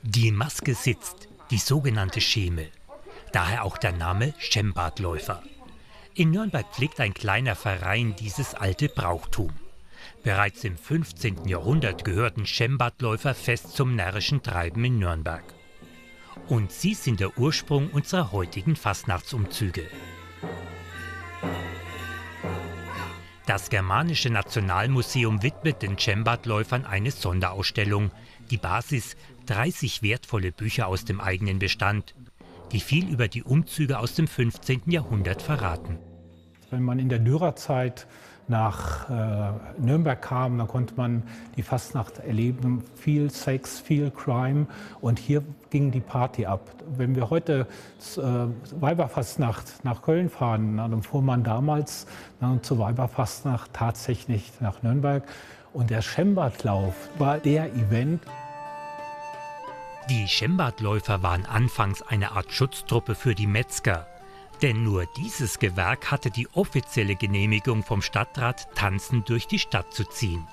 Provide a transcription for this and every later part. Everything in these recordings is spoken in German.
Die Maske sitzt, die sogenannte Schemel. Daher auch der Name Schembadläufer. In Nürnberg pflegt ein kleiner Verein dieses alte Brauchtum. Bereits im 15. Jahrhundert gehörten Schembadläufer fest zum närrischen Treiben in Nürnberg. Und sie sind der Ursprung unserer heutigen Fastnachtsumzüge. Das Germanische Nationalmuseum widmet den Schembadläufern eine Sonderausstellung. Die Basis: 30 wertvolle Bücher aus dem eigenen Bestand, die viel über die Umzüge aus dem 15. Jahrhundert verraten. Wenn man in der Dürerzeit nach Nürnberg kam, dann konnte man die Fastnacht erleben. Viel Sex, viel Crime, und hier ging die Party ab. Wenn wir heute Weiberfastnacht nach Köln fahren, dann fuhr man damals zur Weiberfastnacht tatsächlich nach Nürnberg. Und der Schembadlauf war der Event. Die Schembadläufer waren anfangs eine Art Schutztruppe für die Metzger. Denn nur dieses Gewerk hatte die offizielle Genehmigung vom Stadtrat, tanzend durch die Stadt zu ziehen.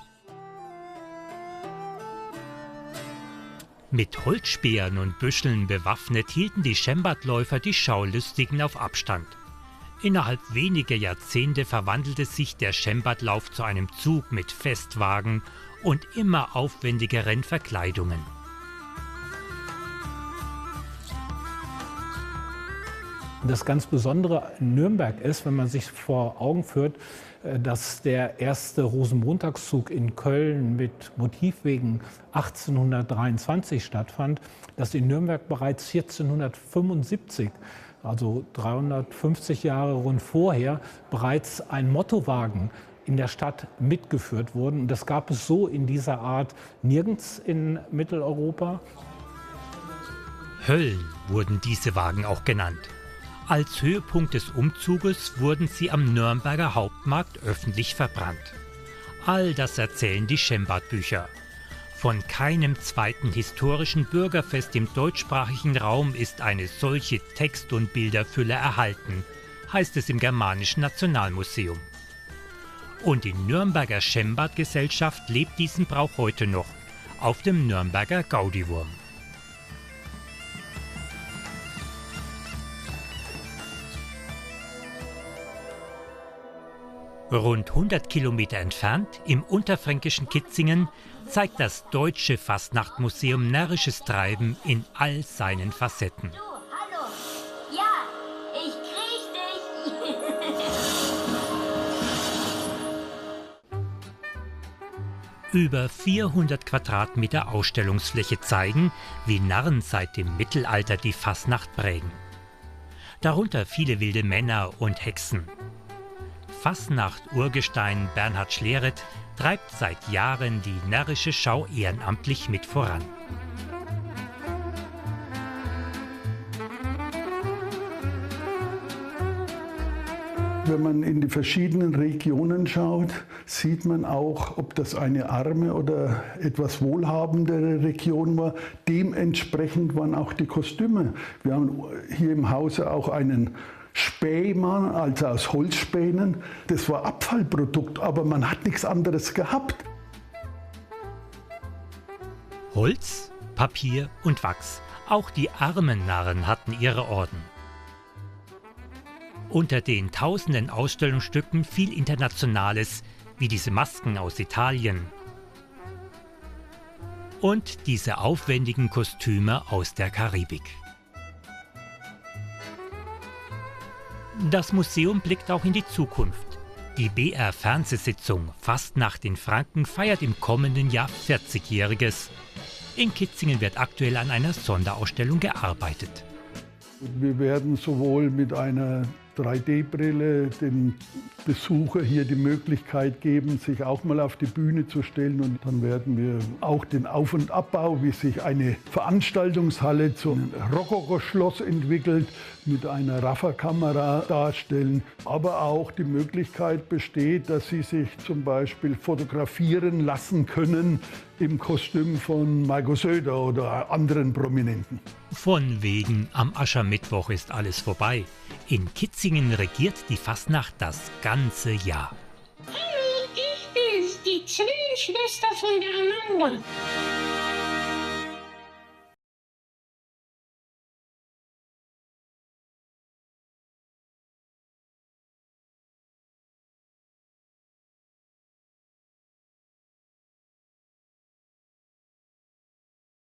Mit Holzspeeren und Büscheln bewaffnet hielten die Schembadläufer die Schaulustigen auf Abstand. Innerhalb weniger Jahrzehnte verwandelte sich der Schembadlauf zu einem Zug mit Festwagen und immer aufwendigeren Verkleidungen. Das ganz Besondere in Nürnberg ist, wenn man sich vor Augen führt, dass der erste Rosenmontagszug in Köln mit Motivwegen 1823 stattfand, dass in Nürnberg bereits 1475, also 350 Jahre rund vorher, bereits ein Mottowagen in der Stadt mitgeführt wurde. Und das gab es so in dieser Art nirgends in Mitteleuropa. Höllen wurden diese Wagen auch genannt. Als Höhepunkt des Umzuges wurden sie am Nürnberger Hauptmarkt öffentlich verbrannt. All das erzählen die Schembad-Bücher. Von keinem zweiten historischen Bürgerfest im deutschsprachigen Raum ist eine solche Text- und Bilderfülle erhalten, heißt es im Germanischen Nationalmuseum. Und die Nürnberger Schembad-Gesellschaft lebt diesen Brauch heute noch, auf dem Nürnberger Gaudiwurm. Rund 100 Kilometer entfernt, im unterfränkischen Kitzingen, zeigt das Deutsche Fastnachtmuseum närrisches Treiben in all seinen Facetten. Hallo, ja, ich krieg dich. Über 400 Quadratmeter Ausstellungsfläche zeigen, wie Narren seit dem Mittelalter die Fastnacht prägen. Darunter viele wilde Männer und Hexen. Fastnacht-Urgestein Bernhard Schleret treibt seit Jahren die närrische Schau ehrenamtlich mit voran. Wenn man in die verschiedenen Regionen schaut, sieht man auch, ob das eine arme oder etwas wohlhabendere Region war. Dementsprechend waren auch die Kostüme. Wir haben hier im Hause auch einen Spähmann, also aus Holzspänen. Das war Abfallprodukt, aber man hat nichts anderes gehabt. Holz, Papier und Wachs. Auch die armen Narren hatten ihre Orden. Unter den tausenden Ausstellungsstücken viel Internationales, wie diese Masken aus Italien und diese aufwendigen Kostüme aus der Karibik. Das Museum blickt auch in die Zukunft. Die BR-Fernsehsitzung Fastnacht in Franken feiert im kommenden Jahr 40-Jähriges. In Kitzingen wird aktuell an einer Sonderausstellung gearbeitet. Wir werden sowohl mit einer 3D-Brille dem Besucher hier die Möglichkeit geben, sich auch mal auf die Bühne zu stellen. Und dann werden wir auch den Auf- und Abbau, wie sich eine Veranstaltungshalle zum Rokoko-Schloss entwickelt, mit einer Raffa-Kamera darstellen. Aber auch die Möglichkeit besteht, dass Sie sich zum Beispiel fotografieren lassen können im Kostüm von Margot Söder oder anderen Prominenten. Von wegen, am Aschermittwoch ist alles vorbei. In Kitzingen regiert die Fastnacht das ganze Jahr. Hallo, ich bin's, die Zwillingsschwester von der Amanda.